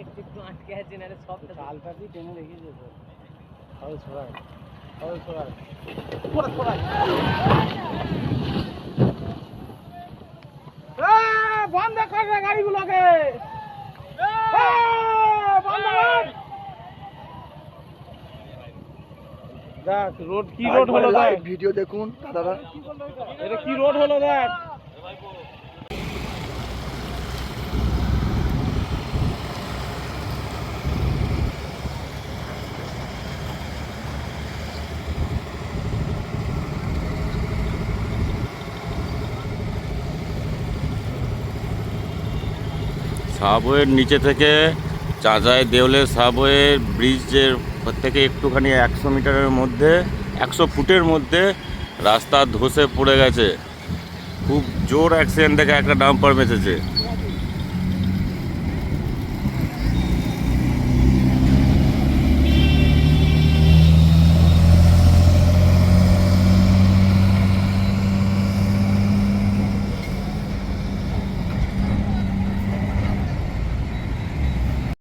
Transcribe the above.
একটু আটকে আছে না সব চালটা দিয়ে টেনে রেখেছে তো সবাই সবাই সবাই সবাই পুরো সবাই বন্ধ কর রে গাড়িগুলোকে বন্ধ কর দেখ রোড কি রোড হলো দেখ ভিডিও দেখুন দাদা এটা কি রোড হলো দেখ সাবওয়ের নিচে থেকে চাঁচাই দেউলের সাবওয়ের ব্রিজের থেকে একটুখানি 100 মিটারের মধ্যে 100 ফুটের মধ্যে রাস্তা ধসে পড়ে গেছে। খুব জোর অ্যাক্সিডেন্ট দেখে একটা ডাম্পার বেঁচেছে।